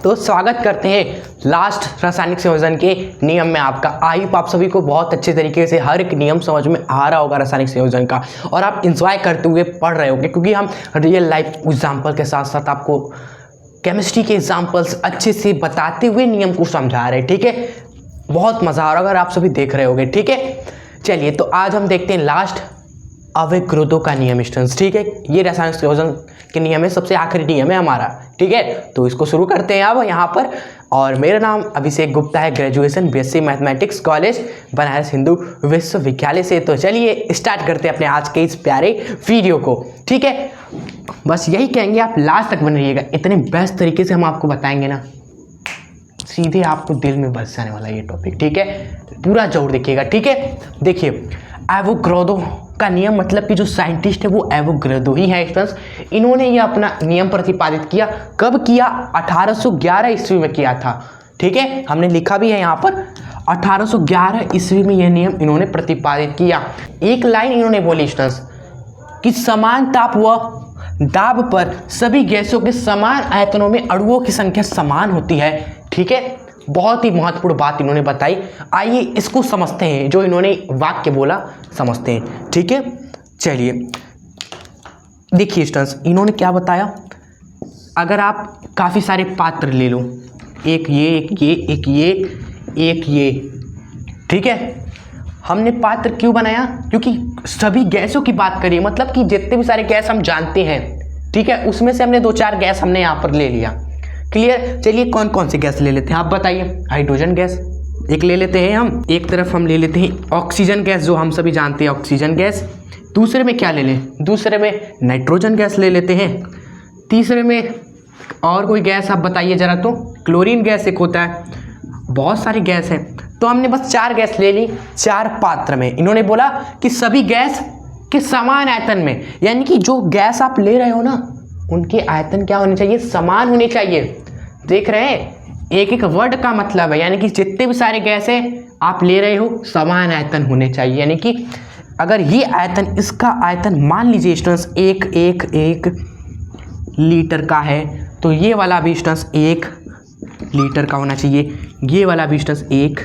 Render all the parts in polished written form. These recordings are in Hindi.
तो स्वागत करते हैं लास्ट रासायनिक संयोजन के नियम में आपका। आई होप आप सभी को बहुत अच्छे तरीके से हर एक नियम समझ में आ रहा होगा रासायनिक संयोजन का, और आप इंजॉय करते हुए पढ़ रहे होंगे, क्योंकि हम रियल लाइफ एग्जाम्पल के साथ साथ आपको केमिस्ट्री के एग्जाम्पल्स अच्छे से बताते हुए नियम को समझा रहे हैं। ठीक है, बहुत मज़ा आ रहा होगा अगर आप सभी देख रहे होंगे। ठीक है, चलिए तो आज हम देखते हैं लास्ट अवोगाड्रो का नियम स्टूडेंट्स। ठीक है, ये रासायनिक संयोजन के नियम है, सबसे आखिरी नियम है हमारा। ठीक है, तो इसको शुरू करते हैं अब यहाँ पर। और मेरा नाम अभिषेक गुप्ता है, graduation BSc mathematics college Banaras Hindu विश्वविद्यालय से। तो चलिए स्टार्ट करते हैं अपने आज के इस प्यारे वीडियो को। ठीक है, बस यही कहेंगे आप लास्ट तक बने रहिएगा, इतने बेस्ट तरीके से हम आपको बताएंगे ना, सीधे आपको दिल में बस जाने वाला ये टॉपिक। ठीक है, पूरा जोर देखिएगा। ठीक है, देखिए एवोगाड्रो का नियम मतलब कि जो साइंटिस्ट है वो एवोगाड्रो ही है स्टूडेंट्स। इन्होंने ये अपना नियम प्रतिपादित किया, कब किया? 1811 ईस्वी में किया था। ठीक है, हमने लिखा भी है यहाँ पर 1811 ईस्वी में यह नियम इन्होंने प्रतिपादित किया। एक लाइन इन्होंने बोली स्टूडेंट्स कि समान ताप व दाब पर सभी गैसों के समान आयतनों में अणुओं की संख्या समान होती है। ठीक है, बहुत ही महत्वपूर्ण बात इन्होंने बताई। आइए इसको समझते हैं, जो इन्होंने वाक्य बोला समझते हैं। ठीक है, चलिए देखिए स्टूडेंट्स, इन्होंने क्या बताया। अगर आप काफ़ी सारे पात्र ले लो, एक ये एक ये एक ये एक ये, ठीक है, हमने पात्र क्यों बनाया? क्योंकि सभी गैसों की बात करिए, मतलब कि जितने भी सारे गैस हम जानते हैं, ठीक है, उसमें से हमने 2-4 गैस हमने यहाँ पर ले लिया। क्लियर? चलिए कौन कौन से गैस ले लेते हैं आप बताइए। हाइड्रोजन गैस एक ले लेते हैं हम, एक तरफ हम ले लेते हैं ऑक्सीजन गैस, जो हम सभी जानते हैं ऑक्सीजन गैस। दूसरे में क्या ले लें? दूसरे में नाइट्रोजन गैस ले लेते हैं। तीसरे में और कोई गैस आप बताइए जरा, तो क्लोरीन गैस एक होता है। बहुत सारी गैस है, तो हमने बस 4 गैस ले ली 4 पात्र में। इन्होंने बोला कि सभी गैस के समान आयतन में, यानी कि जो गैस आप ले रहे हो ना, उनके आयतन क्या होने चाहिए? समान होने चाहिए। देख रहे हैं, एक एक वर्ड का मतलब है, यानी कि जितने भी सारे गैस है आप ले रहे हो समान आयतन होने चाहिए। यानी कि अगर ये आयतन, इसका आयतन मान लीजिए स्टूडेंट्स एक लीटर का है, तो ये वाला भी स्टूडेंट्स 1 लीटर का होना चाहिए, ये वाला भी स्टूडेंट्स 1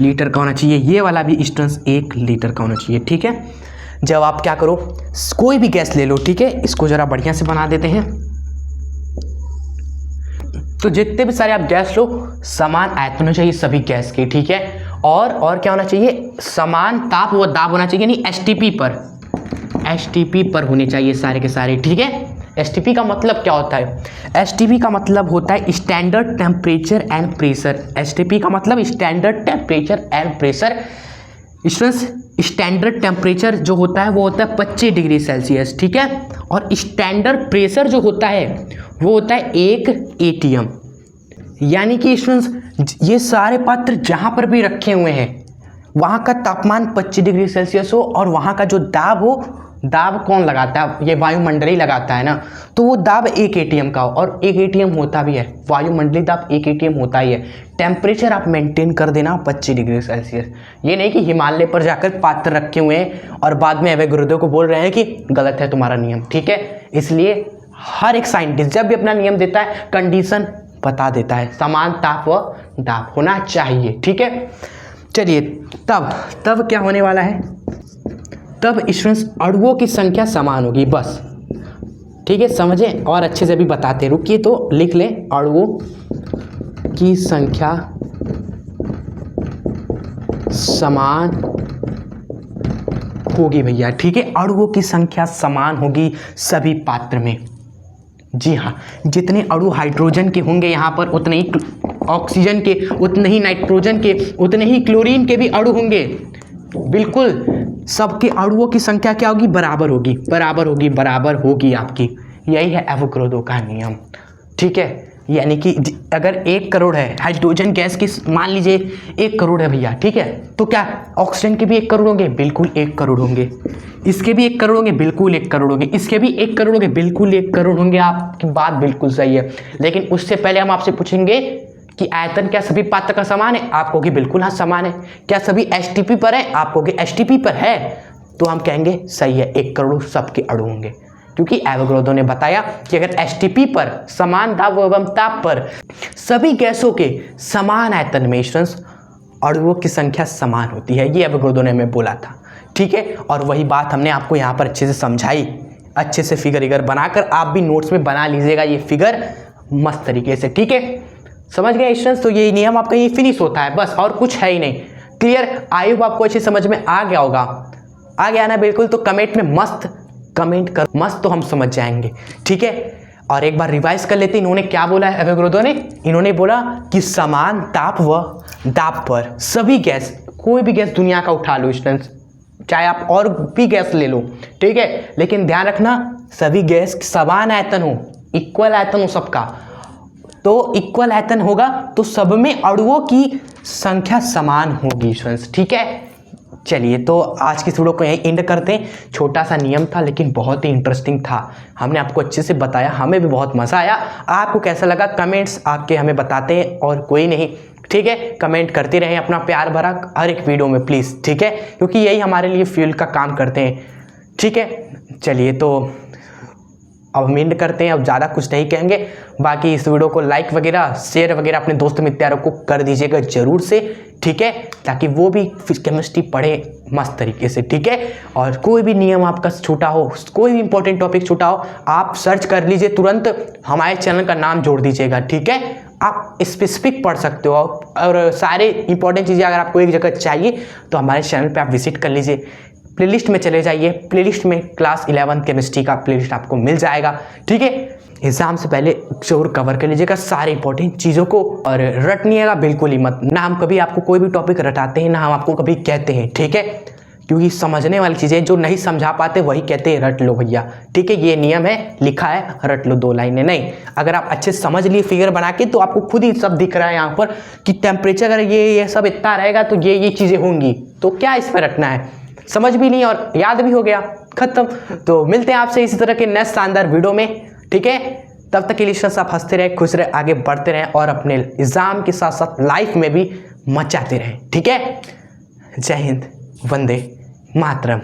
लीटर का होना चाहिए, ये वाला भी स्टूडेंट्स 1 लीटर का होना चाहिए। ठीक है, जब आप क्या करो, कोई भी गैस ले लो, ठीक है, इसको जरा बढ़िया से बना देते हैं। तो जितने भी सारे आप गैस लो, समान आयतन होना चाहिए सभी गैस के। ठीक है, और क्या होना चाहिए? समान ताप व दाब होना चाहिए, यानी एसटीपी पर होने चाहिए सारे के सारे। ठीक है, एसटीपी का मतलब क्या होता है? एसटीपी का मतलब होता है standard temperature and pressure. STP का मतलब standard temperature and pressure. Students, standard temperature जो होता है वो होता है 25 डिग्री सेल्सियस। ठीक है, और स्टैंडर्ड प्रेशर जो होता है वो होता है 1 atm। यानी कि स्टूडेंट्स, ये सारे पात्र जहाँ पर भी रखे हुए हैं वहाँ का तापमान 25 डिग्री सेल्सियस हो, और वहाँ का जो दाब हो, दाब कौन लगाता है? ये वायुमंडली लगाता है ना, तो वो दाब 1 atm का हो, और 1 atm होता भी है, वायुमंडलीय दाब 1 atm होता ही है। टेम्परेचर आप मेंटेन कर देना 25 डिग्री सेल्सियस। ये नहीं कि हिमालय पर जाकर पात्र रखे हुए हैं और बाद में एवोगाड्रो को बोल रहे हैं कि गलत है तुम्हारा नियम। ठीक है, इसलिए हर एक साइंटिस्ट जब भी अपना नियम देता है, कंडीशन बता देता है, समान ताप व दाब होना चाहिए। ठीक है, चलिए तब क्या होने वाला है? तब स्टूडेंट्स अणुओं की संख्या समान होगी, बस। ठीक है, समझें और अच्छे से भी बताते, रुकिए तो लिख लें, अणुओं की संख्या समान होगी भैया। ठीक है, अणुओं की संख्या समान होगी सभी पात्र में। जी हाँ, जितने अणु हाइड्रोजन के होंगे यहाँ पर, उतने ही ऑक्सीजन के, उतने ही नाइट्रोजन के, उतने ही क्लोरीन के भी अणु होंगे। बिल्कुल सबके अणुओं की संख्या क्या होगी? बराबर होगी आपकी। यही है एवोगाड्रो का नियम। ठीक है, यानी कि अगर 1 करोड़ है हाइड्रोजन गैस की, मान लीजिए 1 करोड़ है भैया, ठीक है, तो क्या ऑक्सीजन के भी 1 करोड़ होंगे? बिल्कुल 1 करोड़ होंगे। इसके भी 1 करोड़ होंगे? बिल्कुल 1 करोड़ होंगे। इसके भी 1 करोड़ होंगे? बिल्कुल 1 करोड़ होंगे। आपकी बात बिल्कुल सही है, लेकिन उससे पहले हम आपसे पूछेंगे कि आयतन क्या सभी पात्र का समान है? आप कहोगे बिल्कुल हाँ समान है। क्या सभी एसटीपी पर है? आप कहोगे एसटीपी पर है, तो हम कहेंगे सही है, 1 करोड़ सबके अणु होंगे। क्योंकि एवोगैड्रो ने बताया कि अगर एसटीपी पर समान दाब एवं ताप पर सभी गैसों के समान आयतन में अणुओं की संख्या समान होती है। ये एवोगैड्रो ने हमें बोला था, ठीक है। और वही बात हमने आपको यहाँ पर अच्छे से समझाई, अच्छे से फिगर बनाकर आप भी नोट्स में बना लीजिएगा ये फिगर मस्त तरीके से, ठीक है। समझ गए स्टूडेंट्स? तो ये नियम आपका ये फिनिश होता है, बस और कुछ है ही नहीं। क्लियर? आई होप आपको अच्छे समझ में आ गया होगा। आ गया ना? बिल्कुल। तो कमेंट में मस्त कमेंट कर, मस्त, तो हम समझ जाएंगे, ठीक है। और एक बार रिवाइज कर लेते हैं इन्होंने क्या बोला है एवोगैड्रो ने। इन्होंने बोला कि समान ताप व दाब पर सभी गैस, कोई भी गैस दुनिया का उठा लो स्टूडेंट्स, चाहे आप और भी गैस ले लो, ठीक है, लेकिन ध्यान रखना सभी गैस समान आयतन हो, इक्वल आयतन हो सबका। तो इक्वल आयतन होगा तो सब में अणुओं की संख्या समान होगी स्टूडेंट्स, ठीक है। चलिए, तो आज की वीडियो को यहीं एंड करते हैं। छोटा सा नियम था लेकिन बहुत ही इंटरेस्टिंग था, हमने आपको अच्छे से बताया, हमें भी बहुत मज़ा आया। आपको कैसा लगा कमेंट्स आपके हमें बताते हैं, और कोई नहीं, ठीक है, कमेंट करते रहें अपना प्यार भरा हर एक वीडियो में प्लीज़, ठीक है, क्योंकि यही हमारे लिए फ्यूल का काम करते हैं, ठीक है। चलिए, तो अब हम एंड करते हैं, अब ज़्यादा कुछ नहीं कहेंगे। बाकी इस वीडियो को लाइक वगैरह शेयर वगैरह अपने दोस्त मित्रों को कर दीजिएगा ज़रूर से, ठीक है, ताकि वो भी केमिस्ट्री पढ़े मस्त तरीके से, ठीक है। और कोई भी नियम आपका छूटा हो, कोई भी इंपॉर्टेंट टॉपिक छूटा हो, आप सर्च कर लीजिए, तुरंत हमारे चैनल का नाम जोड़ दीजिएगा, ठीक है। आप स्पेसिफिक पढ़ सकते हो, और सारे इंपॉर्टेंट चीज़ें अगर आपको एक जगह चाहिए तो हमारे चैनल पर आप विजिट कर लीजिए। प्लेलिस्ट में चले जाइए, प्लेलिस्ट में क्लास 11 केमिस्ट्री का प्लेलिस्ट आपको मिल जाएगा, ठीक है। एग्जाम से पहले जरूर कवर कर लीजिएगा सारे इंपॉर्टेंट चीज़ों को, और रटनिएगा बिल्कुल ही मत। ना हम कभी आपको कोई भी टॉपिक रटाते हैं, ना हम आपको कभी कहते हैं, ठीक है, क्योंकि समझने वाली चीज़ें जो नहीं समझा पाते वही कहते हैं रट लो भैया, ठीक है। ये नियम है, लिखा है रट लो, 2 लाइनें नहीं। अगर आप अच्छे समझ लिए फिगर बना के तो आपको खुद ही सब दिख रहा है यहाँ पर कि टेम्परेचर अगर ये सब इतना रहेगा तो ये चीज़ें होंगी, तो क्या इस पर रटना है, समझ भी नहीं और याद भी हो गया, खत्म। तो मिलते हैं आपसे इसी तरह के नेक्स्ट शानदार वीडियो में, ठीक है। तब तक के लिए आप हंसते रहे, खुश रहे, आगे बढ़ते रहें, और अपने एग्जाम के साथ साथ लाइफ में भी मचाते रहें, ठीक है। जय हिंद, वंदे मातरम।